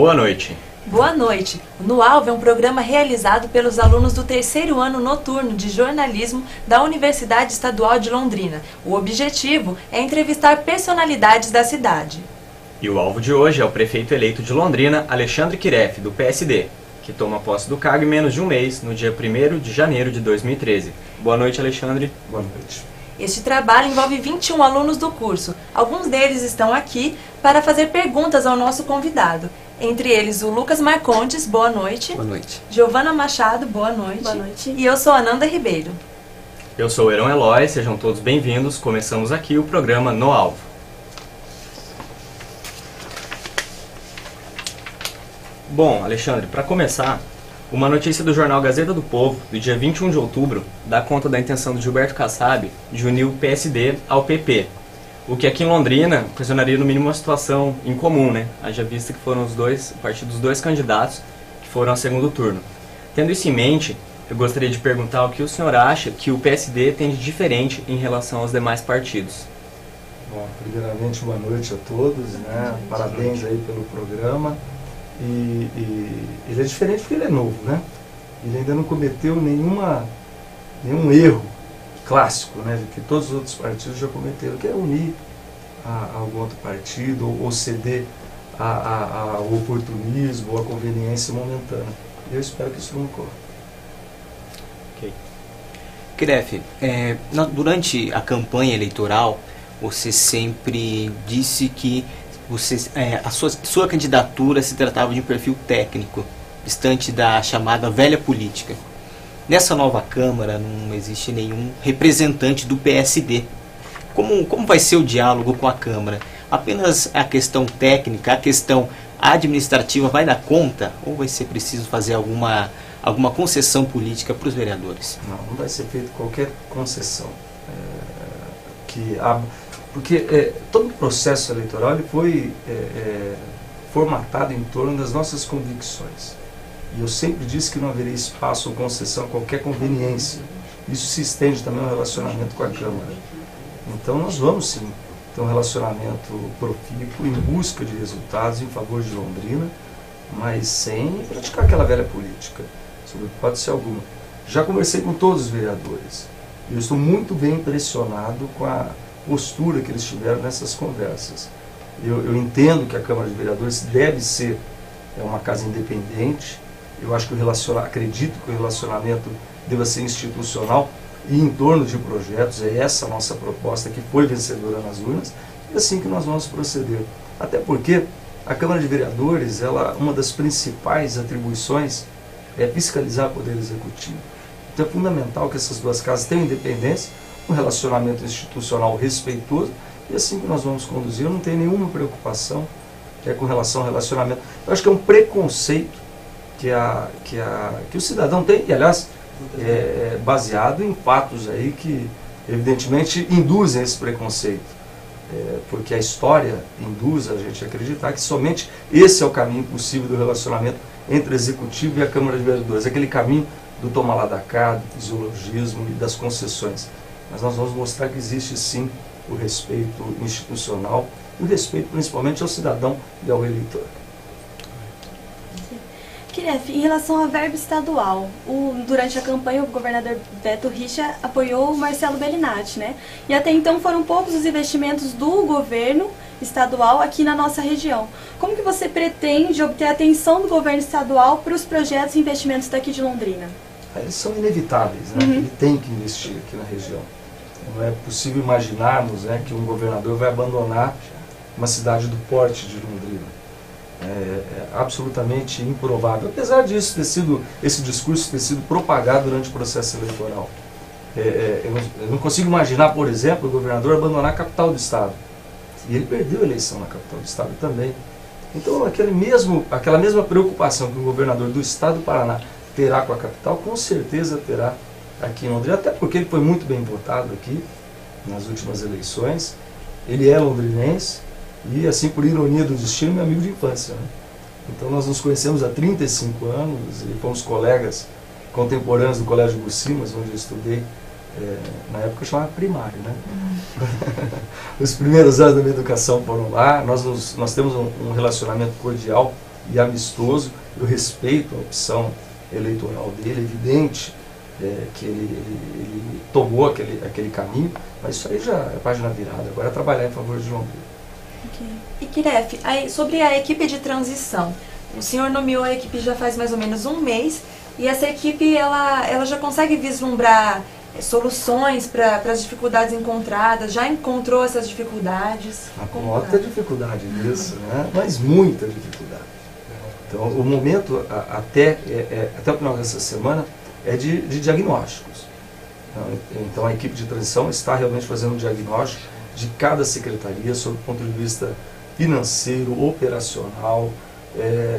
Boa noite. Boa noite. O No Alvo é um programa realizado pelos alunos do terceiro ano noturno de jornalismo da Universidade Estadual de Londrina. O objetivo é entrevistar personalidades da cidade. E o alvo de hoje é o prefeito eleito de Londrina, Alexandre Quiref, do PSD, que toma posse do cargo em menos de um mês, no dia 1º de janeiro de 2013. Boa noite, Alexandre. Boa noite. Este trabalho envolve 21 alunos do curso. Alguns deles estão aqui para fazer perguntas ao nosso convidado. Entre eles o Lucas Marcondes, boa noite. Boa noite. Giovana Machado, boa noite. Boa noite. E eu sou Ananda Ribeiro. Eu sou o Heron Eloy, sejam todos bem-vindos. Começamos aqui o programa No Alvo. Bom, Alexandre, para começar, uma notícia do jornal Gazeta do Povo, do dia 21 de outubro, dá conta da intenção do Gilberto Kassab de unir o PSD ao PP, o que aqui em Londrina ocasionaria no mínimo uma situação incomum, né? Haja vista que foram o partido dos dois candidatos que foram ao segundo turno. Tendo isso em mente, eu gostaria de perguntar o que o senhor acha que o PSD tem de diferente em relação aos demais partidos. Bom, primeiramente, boa noite a todos, né? Parabéns aí pelo programa. E ele é diferente porque ele é novo, né? Ele ainda não cometeu nenhum erro clássico, né? Que todos os outros partidos já cometeram, que é unir a algum outro partido ou ceder ao oportunismo ou à conveniência momentânea. Eu espero que isso não ocorra. Ok. Quiref, durante a campanha eleitoral, você sempre disse que a sua candidatura se tratava de um perfil técnico, distante da chamada velha política. Nessa nova Câmara não existe nenhum representante do PSD. Como vai ser o diálogo com a Câmara? Apenas a questão técnica, a questão administrativa vai dar conta? Ou vai ser preciso fazer alguma concessão política para os vereadores? Não vai ser feita qualquer concessão. Porque todo o processo eleitoral ele foi formatado em torno das nossas convicções. E eu sempre disse que não haveria espaço ou concessão a qualquer conveniência. Isso se estende também ao relacionamento com a Câmara. Então nós vamos sim ter um relacionamento profícuo em busca de resultados em favor de Londrina, mas sem praticar aquela velha política, sob hipótese alguma. Já conversei com todos os vereadores e eu estou muito bem impressionado com a postura que eles tiveram nessas conversas. Eu entendo que a Câmara de Vereadores deve ser uma casa independente. Eu acho que acredito que o relacionamento deva ser institucional e em torno de projetos. É essa a nossa proposta que foi vencedora nas urnas e assim que nós vamos proceder. Até porque a Câmara de Vereadores, uma das principais atribuições é fiscalizar o Poder Executivo. Então é fundamental que essas duas casas tenham independência, um relacionamento institucional respeitoso, e assim que nós vamos conduzir. Eu não tenho nenhuma preocupação com relação ao relacionamento. Eu acho que é um preconceito que o cidadão tem, e aliás, baseado em fatos aí que evidentemente induzem esse preconceito. Porque a história induz a gente a acreditar que somente esse é o caminho possível do relacionamento entre o Executivo e a Câmara de Vereadores, aquele caminho do toma lá da cá, do fisiologismo e das concessões. Mas nós vamos mostrar que existe sim o respeito institucional e o respeito principalmente ao cidadão e ao eleitor. Quiref, em relação à verba estadual, durante a campanha o governador Beto Richa apoiou o Marcelo Bellinati, né? E até então foram poucos os investimentos do governo estadual aqui na nossa região. Como que você pretende obter a atenção do governo estadual para os projetos e investimentos daqui de Londrina? Eles são inevitáveis, né? Ele tem que investir aqui na região. Não é possível imaginarmos, né, que um governador vai abandonar uma cidade do porte de Londrina. É absolutamente improvável. Apesar disso esse discurso ter sido propagado durante o processo eleitoral. Eu não consigo imaginar, por exemplo, o governador abandonar a capital do estado. E ele perdeu a eleição na capital do estado também. Então aquela mesma preocupação que o governador do estado do Paraná terá com a capital, com certeza terá aqui em Londrina, até porque ele foi muito bem votado aqui nas últimas eleições. Ele é londrinense e, assim, por ironia do destino, meu amigo de infância, né? Então nós nos conhecemos há 35 anos e fomos colegas contemporâneos do Colégio Bucimas, onde eu estudei, na época chamava primário, né? Os primeiros anos da minha educação foram lá. Nós temos um relacionamento cordial e amistoso. Eu respeito a opção eleitoral dele, é evidente que ele tomou aquele caminho, mas isso aí já é página virada, agora é trabalhar em favor de Londrina. Okay. E Kiref, sobre a equipe de transição, o senhor nomeou a equipe já faz mais ou menos um mês, e essa equipe ela já consegue vislumbrar soluções para as dificuldades encontradas, já encontrou essas dificuldades? Muita dificuldade nisso, né? Mas muita dificuldade. Então, o momento, até o final dessa semana, é de diagnósticos. Então, a equipe de transição está realmente fazendo um diagnóstico de cada secretaria, sob o ponto de vista financeiro, operacional,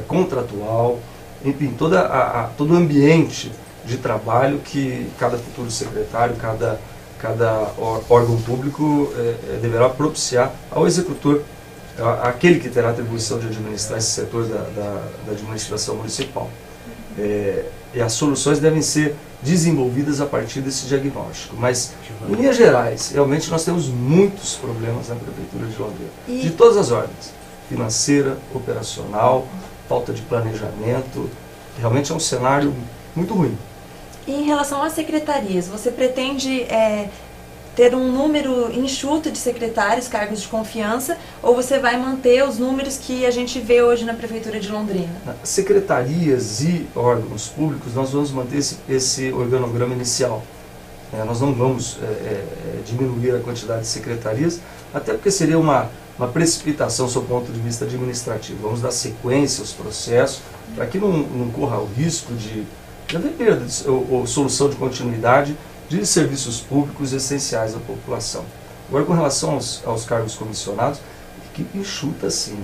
contratual, enfim, todo o ambiente de trabalho que cada futuro secretário, cada órgão público deverá propiciar ao executor, aquele que terá a atribuição de administrar esse setor da administração municipal. E as soluções devem ser desenvolvidas a partir desse diagnóstico. Mas, em linhas gerais, realmente nós temos muitos problemas na Prefeitura de Londrina, de todas as ordens, financeira, operacional, falta de planejamento. Realmente é um cenário muito ruim. E em relação às secretarias, você pretende ter um número enxuto de secretários, cargos de confiança, ou você vai manter os números que a gente vê hoje na Prefeitura de Londrina? Secretarias e órgãos públicos, nós vamos manter esse organograma inicial. Nós não vamos diminuir a quantidade de secretarias, até porque seria uma precipitação sob o ponto de vista administrativo. Vamos dar sequência aos processos, para que não corra o risco de haver perda ou solução de continuidade de serviços públicos essenciais à população. Agora, com relação aos cargos comissionados, equipe enxuta sim.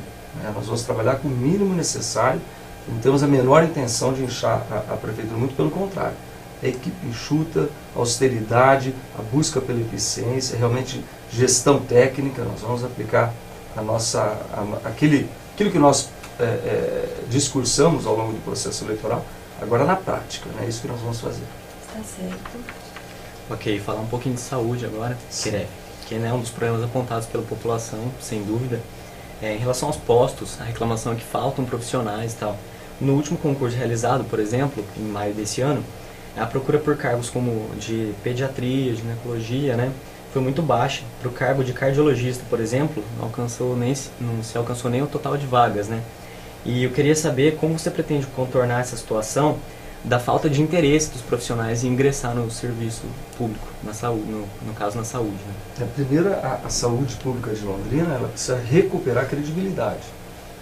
Nós vamos trabalhar com o mínimo necessário, não temos a menor intenção de inchar a Prefeitura, muito pelo contrário. A equipe enxuta, austeridade, a busca pela eficiência, realmente gestão técnica. Nós vamos aplicar aquilo que nós discursamos ao longo do processo eleitoral, agora na prática. É isso que nós vamos fazer. Está certo. Ok, falar um pouquinho de saúde agora, que é um dos problemas apontados pela população, sem dúvida. Em relação aos postos, a reclamação é que faltam profissionais e tal. No último concurso realizado, por exemplo, em maio desse ano, a procura por cargos como de pediatria, ginecologia, foi muito baixa. Para o cargo de cardiologista, por exemplo, não se alcançou nem o total de vagas. E eu queria saber como você pretende contornar essa situação da falta de interesse dos profissionais em ingressar no serviço público, na saúde, no caso na saúde. Primeiro, a saúde pública de Londrina ela precisa recuperar a credibilidade.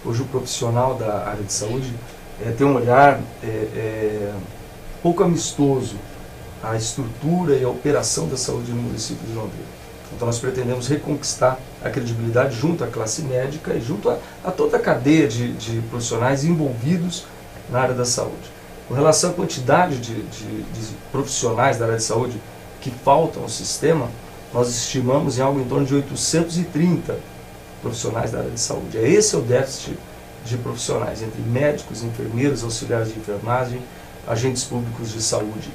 Hoje o profissional da área de saúde tem um olhar pouco amistoso à estrutura e à operação da saúde no município de Londrina. Então nós pretendemos reconquistar a credibilidade junto à classe médica e junto a toda a cadeia de profissionais envolvidos na área da saúde. Com relação à quantidade de profissionais da área de saúde que faltam ao sistema, nós estimamos em algo em torno de 830 profissionais da área de saúde. Esse é o déficit de profissionais, entre médicos, enfermeiros, auxiliares de enfermagem, agentes públicos de saúde.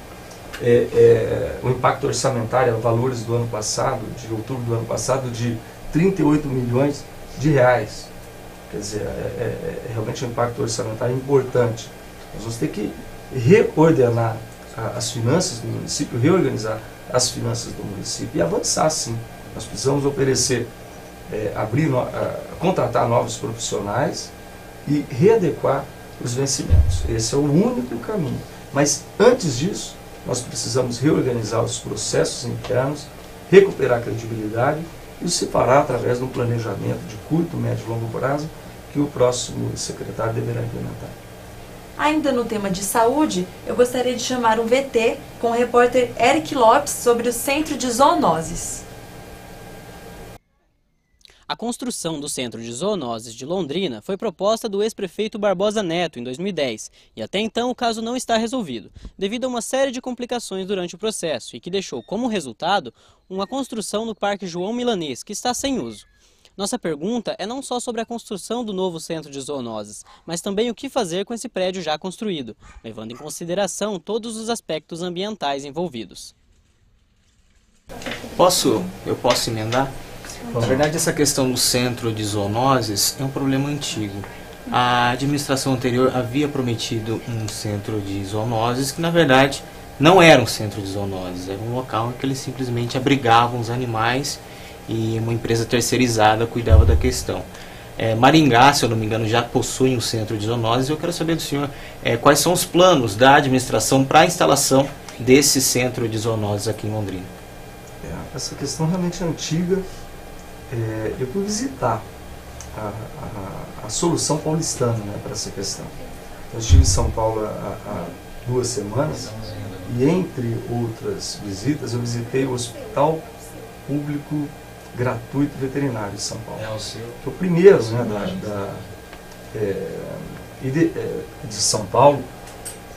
O impacto orçamentário, valores do ano passado, de outubro do ano passado, de 38 milhões de reais. Quer dizer, realmente um impacto orçamentário importante. Nós vamos ter que reordenar as finanças do município, reorganizar as finanças do município e avançar sim. Nós precisamos oferecer, contratar novos profissionais e readequar os vencimentos. Esse é o único caminho. Mas antes disso, nós precisamos reorganizar os processos internos, recuperar a credibilidade e se fará através de um planejamento de curto, médio e longo prazo que o próximo secretário deverá implementar. Ainda no tema de saúde, eu gostaria de chamar um VT com o repórter Eric Lopes sobre o Centro de Zoonoses. A construção do Centro de Zoonoses de Londrina foi proposta do ex-prefeito Barbosa Neto em 2010 e até então o caso não está resolvido, devido a uma série de complicações durante o processo e que deixou como resultado uma construção no Parque João Milanês, que está sem uso. Nossa pergunta é não só sobre a construção do novo Centro de Zoonoses, mas também o que fazer com esse prédio já construído, levando em consideração todos os aspectos ambientais envolvidos. Eu posso emendar? Na verdade, essa questão do Centro de Zoonoses é um problema antigo. A administração anterior havia prometido um centro de zoonoses que, na verdade, não era um centro de zoonoses, era um local em que eles simplesmente abrigavam os animais e uma empresa terceirizada cuidava da questão. Maringá, se eu não me engano, já possui um centro de zoonoses. Eu quero saber do senhor quais são os planos da administração para a instalação desse centro de zoonoses aqui em Londrina. Essa questão realmente é antiga. Eu fui visitar a solução paulistana, né, para essa questão. Eu estive em São Paulo há 2 semanas e, entre outras visitas, eu visitei o Hospital Público Gratuito Veterinário de São Paulo. Que é o primeiro, né, de São Paulo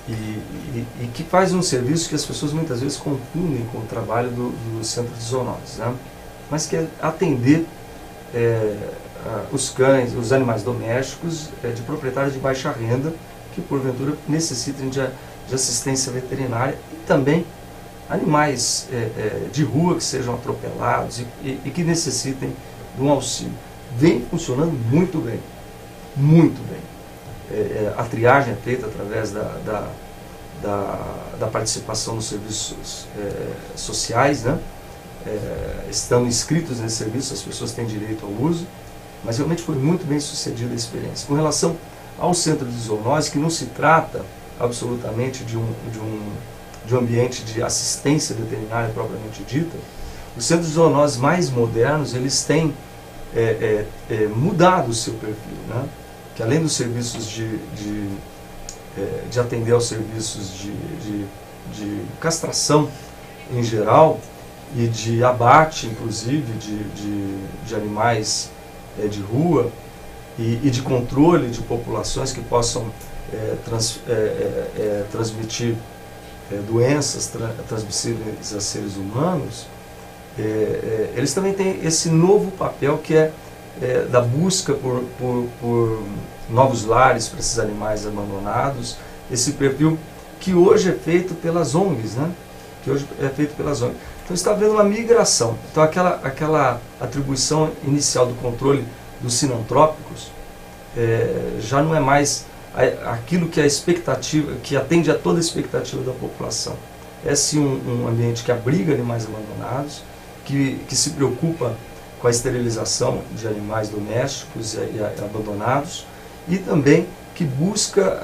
e que faz um serviço que as pessoas muitas vezes confundem com o trabalho do Centro de Zoonoses, né? Mas que é atender os cães, os animais domésticos de proprietários de baixa renda que porventura necessitem de assistência veterinária e também animais de rua que sejam atropelados e que necessitem de um auxílio. Vem funcionando muito bem, muito bem. A triagem é feita através da participação nos serviços sociais, né? Estão inscritos nesse serviço, as pessoas têm direito ao uso, mas realmente foi muito bem sucedida a experiência. Com relação ao centro de zoonose, que não se trata absolutamente de um ambiente de assistência veterinária propriamente dita, os centros de zoonose mais modernos, eles têm mudado o seu perfil, né? Que além dos serviços de atender aos serviços de castração em geral e de abate, inclusive, de animais de rua e de controle de populações que possam transmitir doenças transmissíveis a seres humanos, eles também têm esse novo papel que é da busca por novos lares para esses animais abandonados, esse perfil que hoje é feito pelas ONGs, né? Que hoje é feito pelas ONGs. Então está havendo uma migração. Então aquela atribuição inicial do controle dos sinantrópicos já não é mais aquilo que é a expectativa, que atende a toda a expectativa da população. É sim um ambiente que abriga animais abandonados, que se preocupa com a esterilização de animais domésticos e abandonados, e também que busca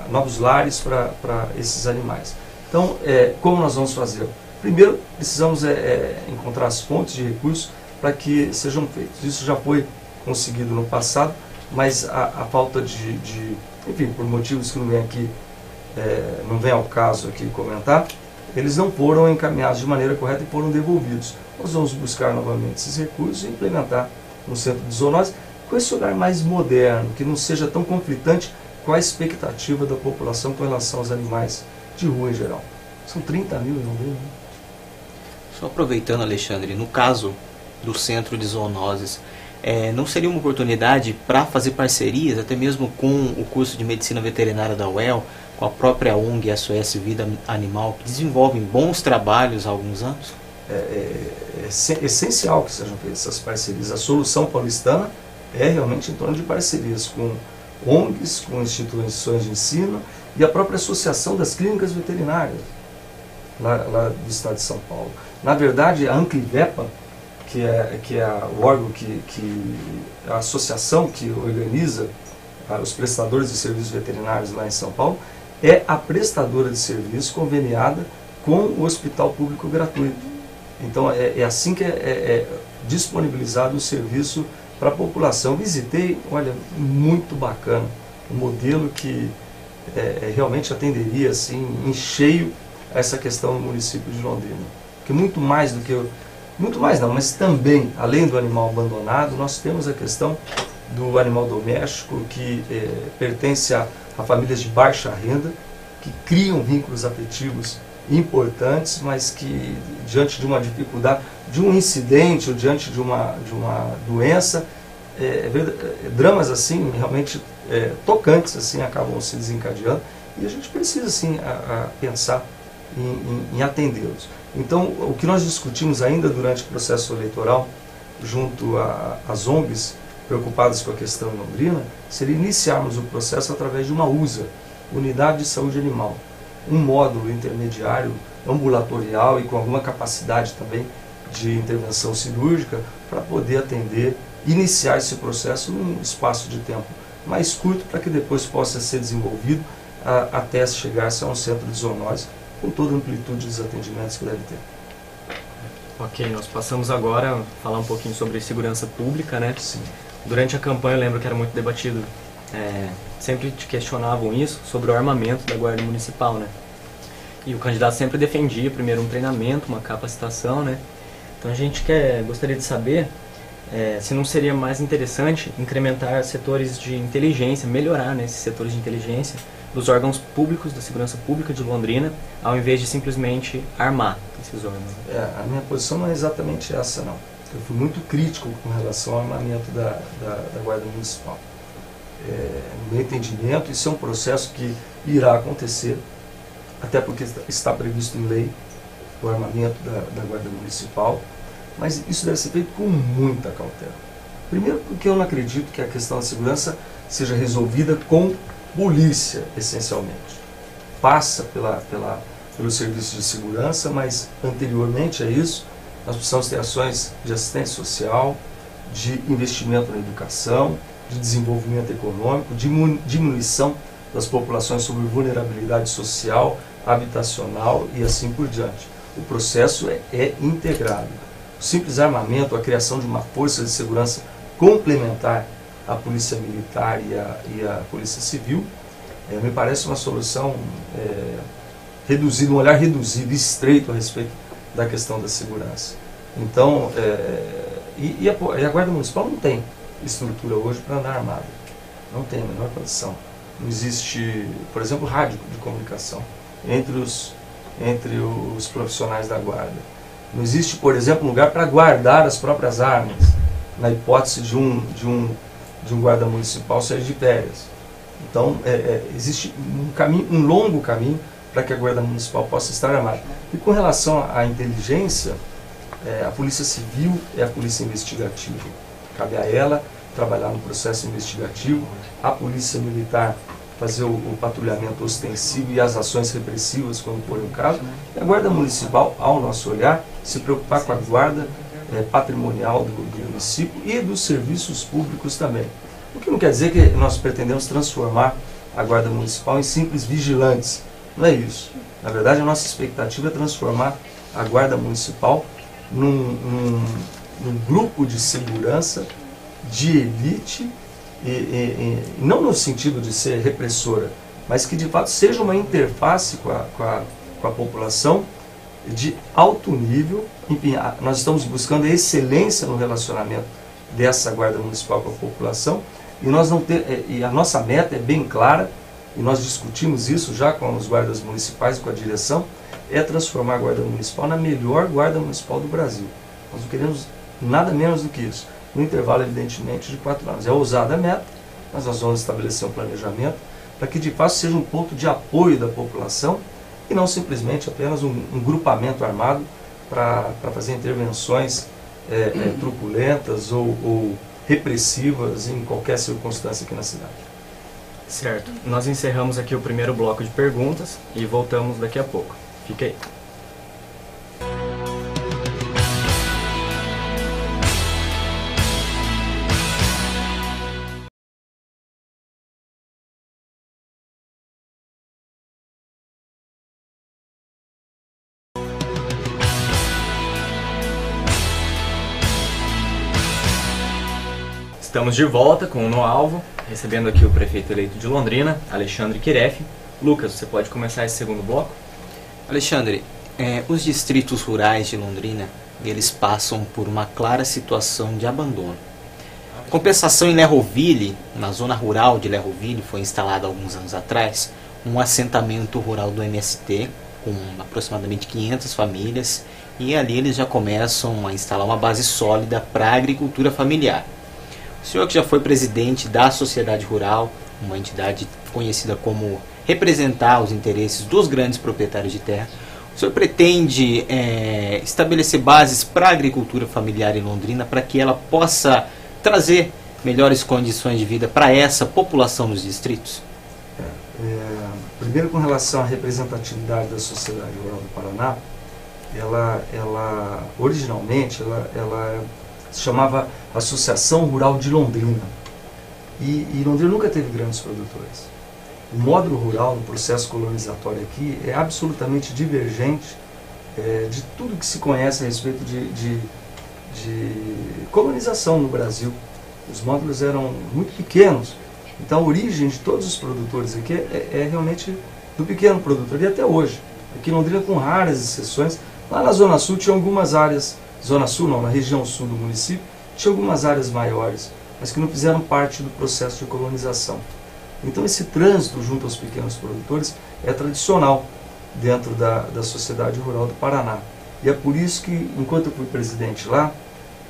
novos lares para esses animais. Então, como nós vamos fazer? Primeiro, precisamos encontrar as fontes de recursos para que sejam feitos. Isso já foi conseguido no passado, mas a falta enfim, por motivos que não vem ao caso aqui comentar, eles não foram encaminhados de maneira correta e foram devolvidos. Nós vamos buscar novamente esses recursos e implementar no centro de zoonose com esse olhar mais moderno, que não seja tão conflitante com a expectativa da população com relação aos animais de rua em geral. São 30 mil, não vem, né? Só aproveitando, Alexandre, no caso do centro de zoonoses, não seria uma oportunidade para fazer parcerias, até mesmo com o curso de medicina veterinária da UEL, com a própria ONG SOS Vida Animal, que desenvolvem bons trabalhos há alguns anos? É essencial que sejam feitas essas parcerias. A solução paulistana é realmente em torno de parcerias com ONGs, com instituições de ensino e a própria Associação das Clínicas Veterinárias lá do estado de São Paulo. Na verdade, a Anclivepa, que é o órgão a associação que organiza os prestadores de serviços veterinários lá em São Paulo, é a prestadora de serviço conveniada com o Hospital Público Gratuito. Então é assim que é disponibilizado o serviço para a população. Visitei, olha, muito bacana, um modelo que realmente atenderia assim, em cheio a essa questão no município de Londrina. Porque muito mais não, mas também, além do animal abandonado, nós temos a questão do animal doméstico que pertence a famílias de baixa renda, que criam vínculos afetivos importantes, mas que diante de uma dificuldade, de um incidente ou diante de uma doença, dramas assim realmente tocantes assim acabam se desencadeando, e a gente precisa assim pensar em atendê-los. Então, o que nós discutimos ainda durante o processo eleitoral junto às ONGs preocupadas com a questão em Londrina, seria iniciarmos o processo através de uma USA, Unidade de Saúde Animal, um módulo intermediário ambulatorial e com alguma capacidade também de intervenção cirúrgica para poder atender, iniciar esse processo num espaço de tempo mais curto para que depois possa ser desenvolvido até chegar-se a um centro de zoonose com toda a amplitude dos atendimentos que deve ter. Ok, nós passamos agora a falar um pouquinho sobre segurança pública, né? Sim. Durante a campanha eu lembro que era muito debatido, sempre te questionavam isso, sobre o armamento da Guarda Municipal, né? E o candidato sempre defendia primeiro um treinamento, uma capacitação, né? Então a gente gostaria de saber se não seria mais interessante incrementar setores de inteligência, melhorar, né, esses setores de inteligência dos órgãos públicos, da segurança pública de Londrina, ao invés de simplesmente armar esses órgãos. A minha posição não é exatamente essa, não. Eu fui muito crítico com relação ao armamento da Guarda Municipal. No meu entendimento, isso é um processo que irá acontecer, até porque está previsto em lei o armamento da Guarda Municipal, mas isso deve ser feito com muita cautela. Primeiro porque eu não acredito que a questão da segurança seja resolvida com polícia, essencialmente. Passa pelo serviço de segurança, mas anteriormente a isso, nós precisamos ter ações de assistência social, de investimento na educação, de desenvolvimento econômico, de diminuição das populações sobre vulnerabilidade social, habitacional e assim por diante. O processo é integrado. O simples armamento, a criação de uma força de segurança complementar à Polícia Militar e à Polícia Civil, me parece uma solução reduzida, um olhar reduzido, estreito a respeito da questão da segurança. Então, a Guarda Municipal não tem estrutura hoje para andar armada. Não tem a menor condição. Não existe, por exemplo, rádio de comunicação entre os profissionais da Guarda. Não existe, por exemplo, lugar para guardar as próprias armas, na hipótese de um guarda municipal sair de férias. Então, existe um longo caminho para que a Guarda Municipal possa estar armada. E com relação à inteligência, a Polícia Civil é a Polícia Investigativa. Cabe a ela trabalhar no processo investigativo, a Polícia Militar fazer o patrulhamento ostensivo e as ações repressivas, quando for o caso, e a Guarda Municipal, ao nosso olhar, se preocupar com a guarda patrimonial do município e dos serviços públicos também. O que não quer dizer que nós pretendemos transformar a Guarda Municipal em simples vigilantes. Não é isso. Na verdade, a nossa expectativa é transformar a Guarda Municipal num grupo de segurança de elite, e não no sentido de ser repressora, mas que de fato seja uma interface com a população de alto nível. Enfim, nós estamos buscando a excelência no relacionamento dessa Guarda Municipal com a população, e a nossa meta é bem clara, e nós discutimos isso já com os guardas municipais e com a direção, é transformar a Guarda Municipal na melhor Guarda Municipal do Brasil. Nós não queremos nada menos do que isso. No intervalo, evidentemente, de 4 anos. É ousada a meta, mas nós vamos estabelecer um planejamento para que, de fato, seja um ponto de apoio da população e não simplesmente apenas um grupamento armado para fazer intervenções truculentas ou repressivas em qualquer circunstância aqui na cidade. Certo. Nós encerramos aqui o primeiro bloco de perguntas e voltamos daqui a pouco. Fique aí. Estamos de volta com o No Alvo, recebendo aqui o prefeito eleito de Londrina, Alexandre Querefe. Lucas, você pode começar esse segundo bloco? Alexandre, os distritos rurais de Londrina, eles passam por uma clara situação de abandono. Compensação em Lerroville, na zona rural de Lerroville, foi instalado há alguns anos atrás um assentamento rural do MST, com aproximadamente 500 famílias, e ali eles já começam a instalar uma base sólida para a agricultura familiar. O senhor que já foi presidente da Sociedade Rural, uma entidade conhecida como representar os interesses dos grandes proprietários de terra, o senhor pretende estabelecer bases para a agricultura familiar em Londrina para que ela possa trazer melhores condições de vida para essa população dos distritos? Primeiro, com relação à representatividade da sociedade rural do Paraná, ela originalmente ela se chamava Associação Rural de Londrina, e Londrina nunca teve grandes produtores. O módulo rural no processo colonizatório aqui é absolutamente divergente de tudo que se conhece a respeito de colonização no Brasil. Os módulos eram muito pequenos, então a origem de todos os produtores aqui é realmente do pequeno produtor, e até hoje. Aqui em Londrina, com raras exceções, lá na Zona Sul tinha algumas áreas, Zona Sul não, na região sul do município, tinha algumas áreas maiores, mas que não fizeram parte do processo de colonização. Então esse trânsito junto aos pequenos produtores é tradicional dentro da sociedade rural do Paraná. E é por isso que, enquanto eu fui presidente lá,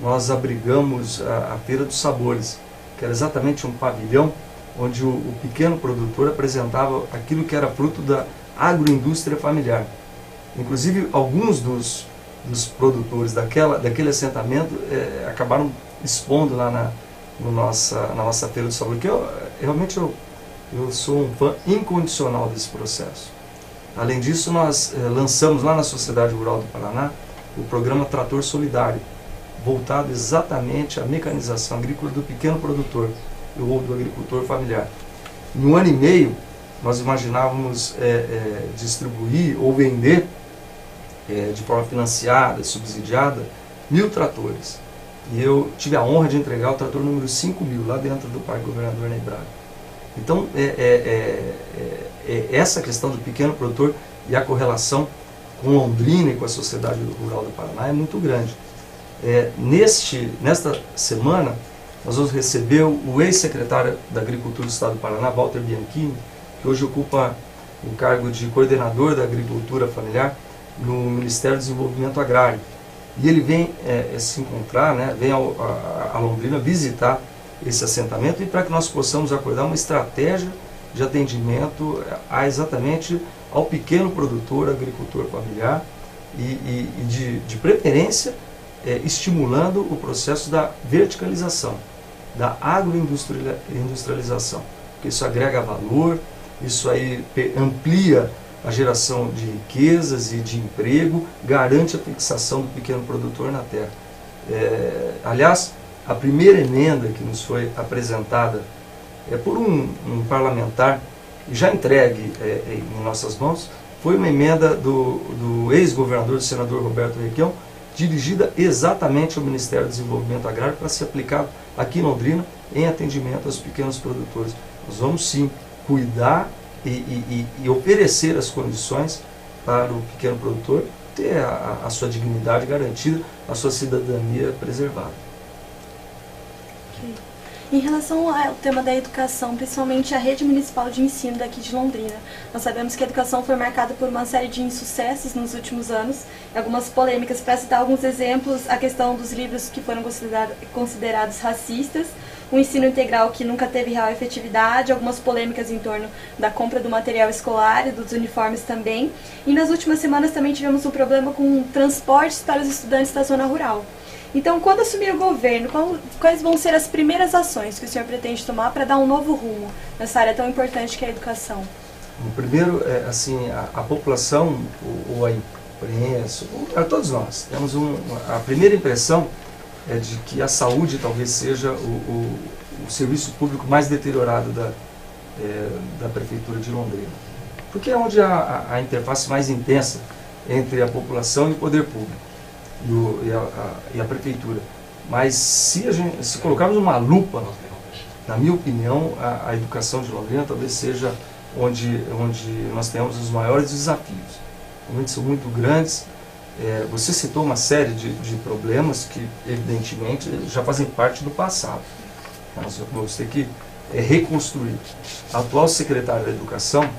nós abrigamos a Feira dos Sabores, que era exatamente um pavilhão onde o pequeno produtor apresentava aquilo que era fruto da agroindústria familiar. Inclusive, alguns dos produtores daquele assentamento acabaram expondo lá na nossa Feira do Sabor, que realmente eu sou um fã incondicional desse processo. Além disso, nós lançamos lá na Sociedade Rural do Paraná o programa Trator Solidário, voltado exatamente à mecanização agrícola do pequeno produtor ou do agricultor familiar. Em um ano e meio, nós imaginávamos distribuir ou vender de forma financiada, subsidiada, 1.000 tratores. E eu tive a honra de entregar o trator número 5.000 lá dentro do Parque Governador Ney Braga. Então, essa questão do pequeno produtor e a correlação com Londrina e com a sociedade rural do Paraná é muito grande. Nesta semana, nós vamos receber o ex-secretário da Agricultura do Estado do Paraná, Walter Bianchini, que hoje ocupa o cargo de coordenador da Agricultura Familiar no Ministério do Desenvolvimento Agrário. E ele vem se encontrar, vem a Londrina visitar esse assentamento, e para que nós possamos acordar uma estratégia de atendimento exatamente ao pequeno produtor, agricultor familiar, e de preferência estimulando o processo da verticalização, da agroindustrialização, porque isso agrega valor, isso aí amplia a geração de riquezas e de emprego, garante a fixação do pequeno produtor na terra. Aliás, a primeira emenda que nos foi apresentada por um parlamentar, já entregue em nossas mãos, foi uma emenda do ex-governador, do senador Roberto Requião, dirigida exatamente ao Ministério do Desenvolvimento Agrário para ser aplicado aqui em Londrina em atendimento aos pequenos produtores. Nós vamos sim cuidar e oferecer as condições para o pequeno produtor ter a sua dignidade garantida, a sua cidadania preservada. Em relação ao tema da educação, principalmente a rede municipal de ensino daqui de Londrina, nós sabemos que a educação foi marcada por uma série de insucessos nos últimos anos, algumas polêmicas. Para citar alguns exemplos, a questão dos livros que foram considerados racistas, o ensino integral que nunca teve real efetividade, algumas polêmicas em torno da compra do material escolar e dos uniformes também. E nas últimas semanas também tivemos um problema com transportes para os estudantes da zona rural. Então, quando assumir o governo, quais vão ser as primeiras ações que o senhor pretende tomar para dar um novo rumo nessa área tão importante que é a educação? Primeiro, a população, ou a imprensa, todos nós, temos a primeira impressão é de que a saúde talvez seja o serviço público mais deteriorado da Prefeitura de Londrina. Porque é onde há a interface mais intensa entre a população e o poder público. E a prefeitura. Mas se colocarmos uma lupa, na minha opinião, a educação de Londrina talvez seja onde nós temos os maiores desafios. Realmente são muito grandes. Você citou uma série de problemas que, evidentemente, já fazem parte do passado. Nós vamos ter que reconstruir. A atual secretária da Educação,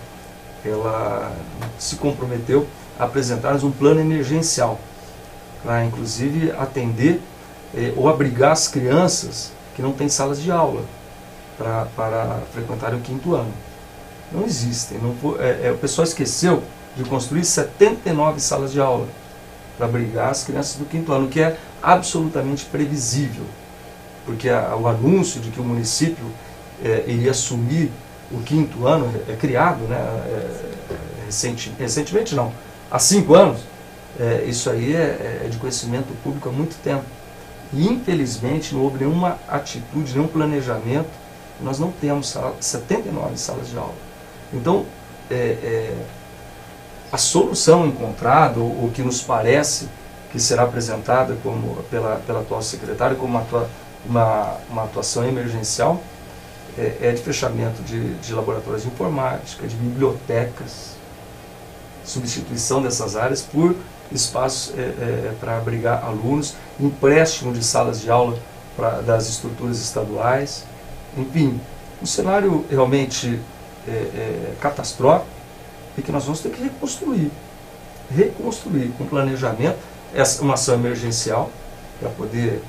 ela se comprometeu a apresentar-nos um plano emergencial para, inclusive, atender ou abrigar as crianças que não têm salas de aula para frequentarem o 5º ano. Não existem. O pessoal esqueceu de construir 79 salas de aula para abrigar as crianças do 5º ano, que é absolutamente previsível. porque o anúncio de que o município iria assumir o 5º ano criado, né, recentemente não, há 5 anos, isso aí é de conhecimento público há muito tempo. E infelizmente não houve nenhuma atitude, nenhum planejamento. Nós não temos 79 salas de aula. Então, a solução encontrada, o que nos parece que será apresentada pela atual secretária como uma atuação emergencial, de fechamento de laboratórios de informática, de bibliotecas, substituição dessas áreas por espaços para abrigar alunos, empréstimo de salas de aula das estruturas estaduais, enfim, um cenário realmente catastrófico e que nós vamos ter que reconstruir com planejamento, uma ação emergencial para poder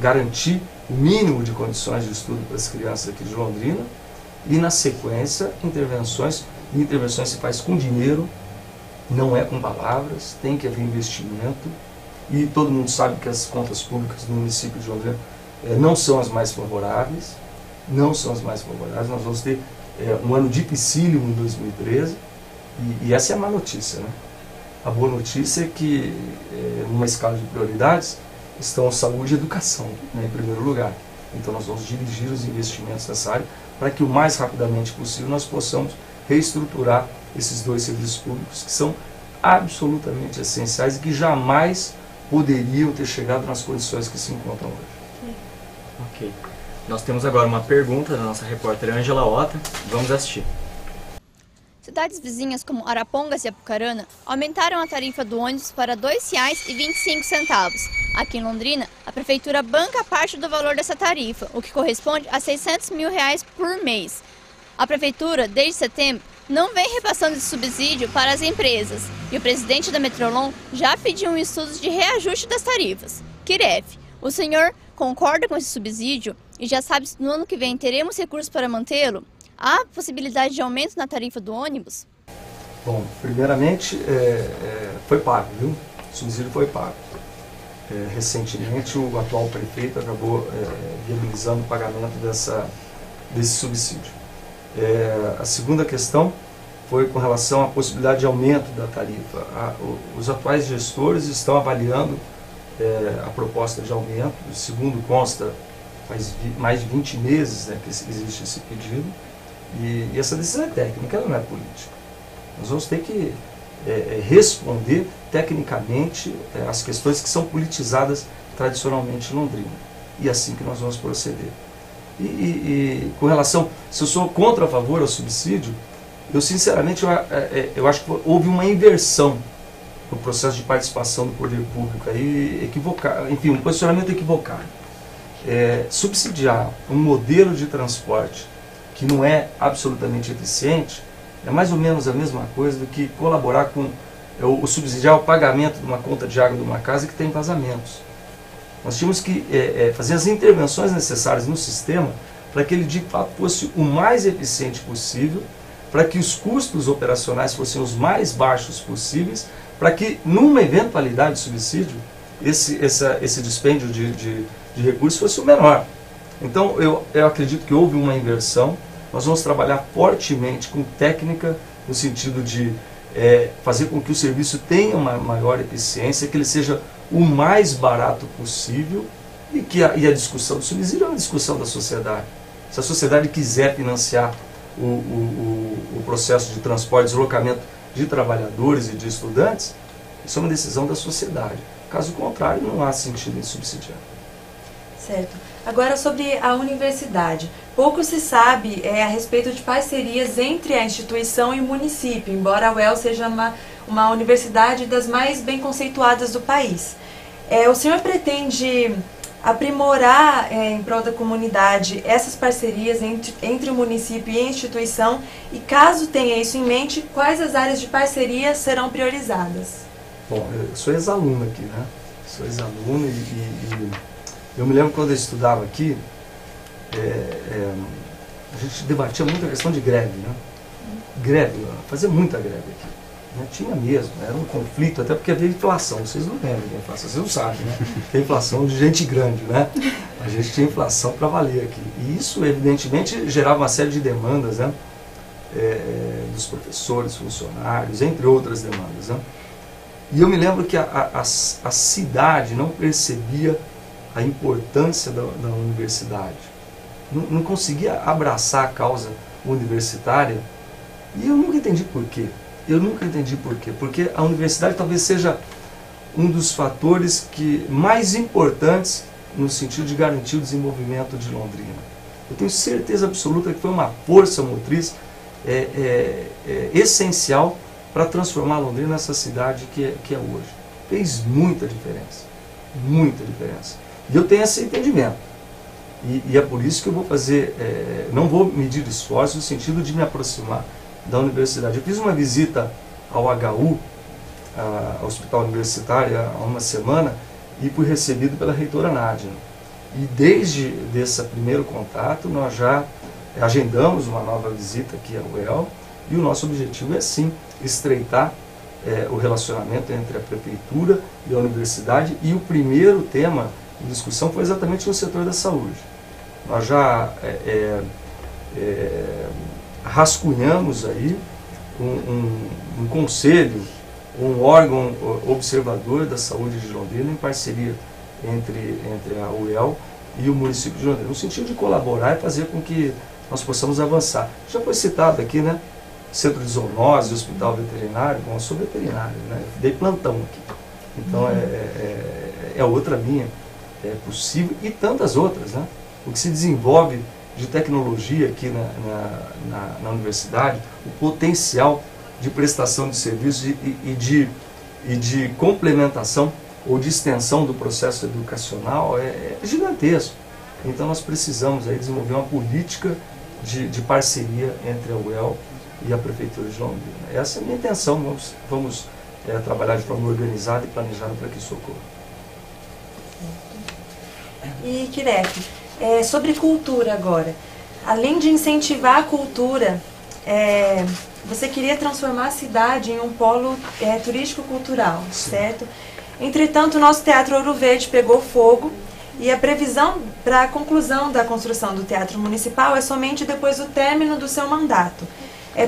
garantir o mínimo de condições de estudo para as crianças aqui de Londrina e, na sequência, intervenções se faz com dinheiro, não é com palavras, tem que haver investimento e todo mundo sabe que as contas públicas do município de Londrina não são as mais favoráveis, nós vamos ter um ano dificílimo em 2013 e essa é a má notícia, né? A boa notícia é que, numa escala de prioridades, estão saúde e educação, né, em primeiro lugar. Então nós vamos dirigir os investimentos nessa área para que o mais rapidamente possível nós possamos reestruturar esses 2 serviços públicos que são absolutamente essenciais e que jamais poderiam ter chegado nas condições que se encontram hoje. Ok. Nós temos agora uma pergunta da nossa repórter Ângela Ota. Vamos assistir. Cidades vizinhas como Arapongas e Apucarana aumentaram a tarifa do ônibus para R$ 2,25. Aqui em Londrina, a prefeitura banca parte do valor dessa tarifa, o que corresponde a R$ 600 mil por mês. A prefeitura, desde setembro, não vem repassando esse subsídio para as empresas e o presidente da Metrolon já pediu um estudo de reajuste das tarifas. Kiref, o senhor concorda com esse subsídio e já sabe se no ano que vem teremos recursos para mantê-lo? Há possibilidade de aumento na tarifa do ônibus? Bom, primeiramente, foi pago, viu? O subsídio foi pago. Recentemente, o atual prefeito acabou viabilizando o pagamento desse subsídio. A segunda questão foi com relação à possibilidade de aumento da tarifa. Os atuais gestores estão avaliando a proposta de aumento. Segundo consta, faz mais de 20 meses, né, que existe esse pedido. E essa decisão é técnica, ela não é política. Nós vamos ter que responder tecnicamente as questões que são politizadas tradicionalmente em Londrina. E é assim que nós vamos proceder. E com relação, se eu sou contra ou a favor ao subsídio, eu sinceramente eu acho que houve uma inversão no processo de participação do poder público, aí equivocado, enfim, um posicionamento equivocado. Subsidiar um modelo de transporte que não é absolutamente eficiente é mais ou menos a mesma coisa do que colaborar com o subsidiar o pagamento de uma conta de água de uma casa que tem vazamentos. Nós tínhamos que fazer as intervenções necessárias no sistema para que ele de fato fosse o mais eficiente possível, para que os custos operacionais fossem os mais baixos possíveis, para que numa eventualidade de subsídio, esse dispêndio de recursos fosse o menor. Então eu acredito que houve uma inversão. Nós vamos trabalhar fortemente com técnica, no sentido de fazer com que o serviço tenha uma maior eficiência, que ele seja o mais barato possível e a discussão do subsídio é uma discussão da sociedade. Se a sociedade quiser financiar o processo de transporte e deslocamento de trabalhadores e de estudantes, isso é uma decisão da sociedade. Caso contrário, não há sentido em subsidiar. Certo. Agora, sobre a universidade. Pouco se sabe a respeito de parcerias entre a instituição e o município, embora a UEL seja uma universidade das mais bem conceituadas do país. O senhor pretende aprimorar em prol da comunidade essas parcerias entre o município e a instituição? E caso tenha isso em mente, quais as áreas de parceria serão priorizadas? Bom, eu sou ex-aluno aqui, né? Sou ex-aluno e eu me lembro quando eu estudava aqui, a gente debatia muito a questão de greve, né? Greve, fazia muita greve aqui. Né? Tinha mesmo, era um conflito, até porque havia inflação. Vocês não lembram da inflação, vocês não sabem, né? Tem inflação de gente grande, né? A gente tinha inflação para valer aqui. E isso, evidentemente, gerava uma série de demandas, né? Dos professores, funcionários, entre outras demandas. Né? E eu me lembro que a cidade não percebia a importância da universidade. Não conseguia abraçar a causa universitária. E eu nunca entendi por quê. Porque a universidade talvez seja um dos fatores mais importantes no sentido de garantir o desenvolvimento de Londrina. Eu tenho certeza absoluta que foi uma força motriz essencial para transformar Londrina nessa cidade que é hoje. Fez muita diferença. Muita diferença. E eu tenho esse entendimento. E é por isso que eu vou fazer, não vou medir esforços no sentido de me aproximar da universidade. Eu fiz uma visita ao HU, ao Hospital Universitário, há uma semana, e fui recebido pela reitora Nádia. E desde esse primeiro contato, nós já agendamos uma nova visita aqui à UEL, e o nosso objetivo é sim estreitar o relacionamento entre a prefeitura e a universidade, e o primeiro tema de discussão foi exatamente no setor da saúde. Nós já rascunhamos aí um conselho, um órgão observador da saúde de Londrina em parceria entre a UEL e o município de Londrina, no sentido de colaborar e fazer com que nós possamos avançar. Já foi citado aqui, né? Centro de zoonose, hospital veterinário. Bom, eu sou veterinário, né? Dei plantão aqui. Então é outra linha possível, e tantas outras, né? O que se desenvolve de tecnologia aqui na universidade, o potencial de prestação de serviços e de complementação ou de extensão do processo educacional é gigantesco. Então nós precisamos aí desenvolver uma política de parceria entre a UEL e a Prefeitura de Londrina. Essa é a minha intenção. Vamos trabalhar de forma organizada e planejada para que isso ocorra. E, Kiref, sobre cultura agora. Além de incentivar a cultura, você queria transformar a cidade em um polo turístico-cultural, certo? Entretanto, o nosso Teatro Ouro Verde pegou fogo e a previsão para a conclusão da construção do Teatro Municipal é somente depois do término do seu mandato.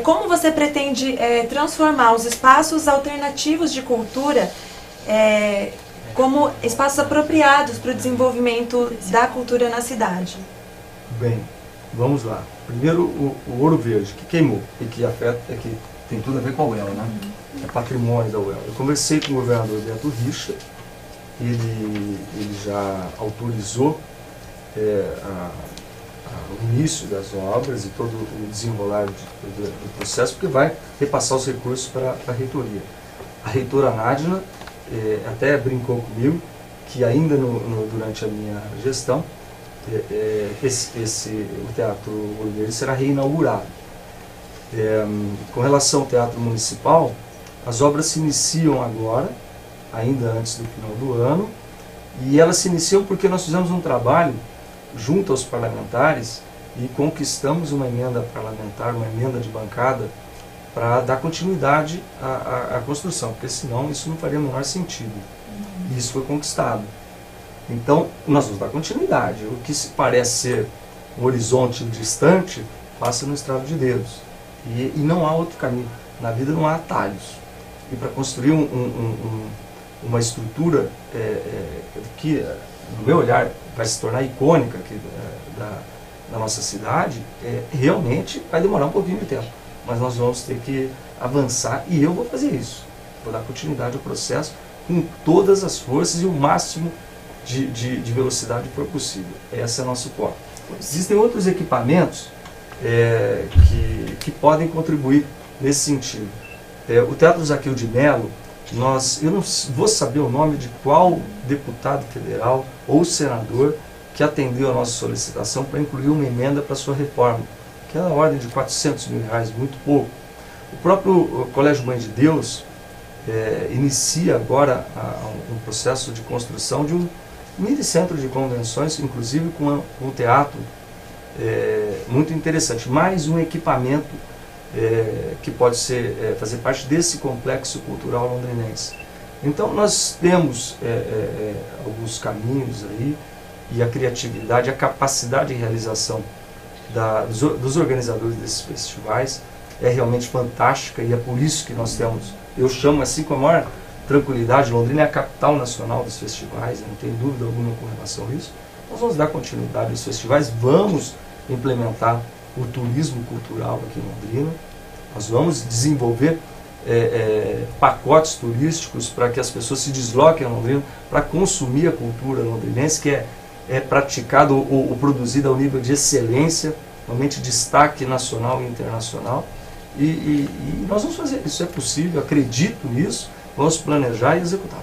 Como você pretende transformar os espaços alternativos de cultura como espaços apropriados para o desenvolvimento da cultura na cidade? Bem, vamos lá. Primeiro, o Ouro Verde, que queimou e que afeta, que tem tudo a ver com a UEL, né? É patrimônio da UEL. Eu conversei com o governador Beto Richa, ele já autorizou o início das obras e todo o desenrolar do processo, porque vai repassar os recursos para a reitoria. A reitora Nádia até brincou comigo que ainda durante a minha gestão o Teatro Ouro Verde será reinaugurado. Com relação ao Teatro Municipal, as obras se iniciam agora, ainda antes do final do ano, e elas se iniciam porque nós fizemos um trabalho junto aos parlamentares e conquistamos uma emenda parlamentar, uma emenda de bancada, para dar continuidade à construção, porque senão isso não faria o menor sentido. E isso foi conquistado. Então, nós vamos dar continuidade. O que parece ser um horizonte distante, passa no estralo de dedos. E não há outro caminho. Na vida não há atalhos. E para construir uma estrutura que, no meu olhar, vai se tornar icônica aqui da nossa cidade, realmente vai demorar um pouquinho de tempo. Mas nós vamos ter que avançar e eu vou fazer isso. Vou dar continuidade ao processo com todas as forças e o máximo de velocidade que for possível. Esse é o nosso foco. Existem outros equipamentos que podem contribuir nesse sentido. O Teatro Zaqueu de Mello, eu não vou saber o nome de qual deputado federal ou senador que atendeu a nossa solicitação para incluir uma emenda para sua reforma, que é na ordem de R$400 mil, muito pouco. O próprio Colégio Mãe de Deus inicia agora um processo de construção de um mini centro de convenções, inclusive com um teatro muito interessante. Mais um equipamento que pode fazer parte desse complexo cultural londrinense. Então nós temos alguns caminhos aí, e a criatividade, a capacidade de realização dos organizadores desses festivais é realmente fantástica, e é por isso que nós temos, eu chamo assim com a maior tranquilidade, Londrina é a capital nacional dos festivais, não tem dúvida alguma com relação a isso. Nós vamos dar continuidade aos festivais, vamos implementar o turismo cultural aqui em Londrina, nós vamos desenvolver pacotes turísticos para que as pessoas se desloquem a Londrina para consumir a cultura londrinense, que é praticada ou produzida ao nível de excelência, realmente destaque nacional e internacional. E nós vamos fazer isso, é possível, acredito nisso, vamos planejar e executar.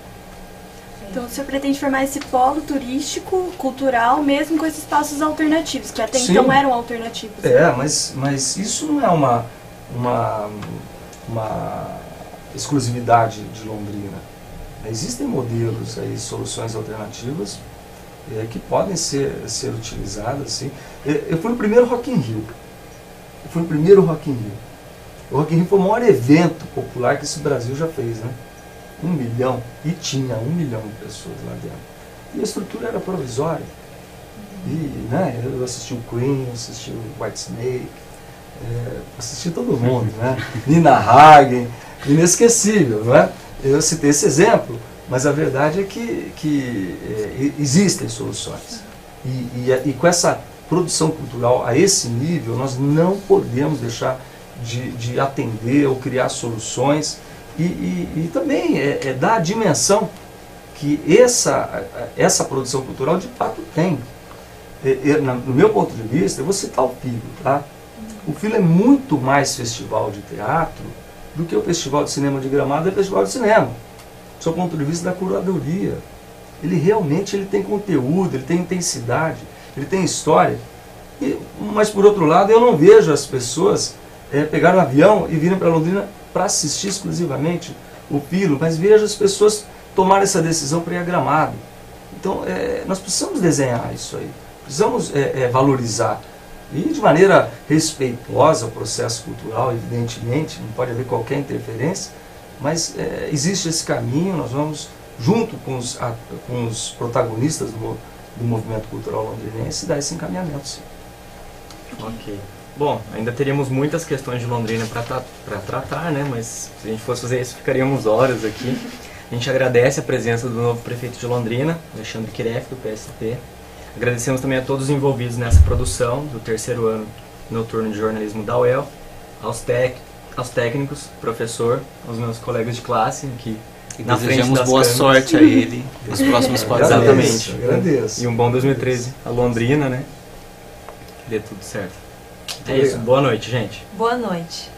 Então o senhor pretende formar esse polo turístico, cultural, mesmo com esses espaços alternativos, que até então eram alternativos. Mas isso não é uma exclusividade de Londrina. Existem modelos, aí, soluções alternativas que podem ser utilizadas. Assim. Eu fui no primeiro Rock in Rio. O Rock in Rio foi o maior evento popular que esse Brasil já fez, né? 1 milhão, e tinha 1 milhão de pessoas lá dentro. E a estrutura era provisória. E, né, eu assisti o Queen, assisti o Whitesnake, assisti todo mundo, né? Nina Hagen, inesquecível, não é? Eu citei esse exemplo, mas a verdade é que existem soluções. E com essa produção cultural a esse nível, nós não podemos deixar de atender ou criar soluções e também dar a dimensão que essa produção cultural de fato tem. No meu ponto de vista, eu vou citar o Filho, tá? O Filho é muito mais festival de teatro do que o Festival de Cinema de Gramado é Festival de Cinema. Do seu ponto de vista da curadoria. Ele realmente tem conteúdo, ele tem intensidade, ele tem história. Mas por outro lado, eu não vejo as pessoas pegarem um avião e virem para Londrina para assistir exclusivamente o Filho, mas vejo as pessoas tomarem essa decisão para ir a Gramado. Então, nós precisamos desenhar isso aí, precisamos valorizar. E de maneira respeitosa ao processo cultural, evidentemente, não pode haver qualquer interferência, mas existe esse caminho, nós vamos, junto com os protagonistas do movimento cultural londrinense, dar esse encaminhamento, sim. Ok. Bom, ainda teríamos muitas questões de Londrina para tratar, né? Mas se a gente fosse fazer isso, ficaríamos horas aqui. A gente agradece a presença do novo prefeito de Londrina, Alexandre Quiref, do PSP. Agradecemos também a todos os envolvidos nessa produção do 3º ano noturno de jornalismo da UEL, aos técnicos, professor, aos meus colegas de classe aqui na frente das boa câmeras. Sorte a ele nos próximos 4 anos. Exatamente. Agradeço. E um bom 2013 a Londrina, né? Que dê tudo certo. É isso. Boa noite, gente. Boa noite.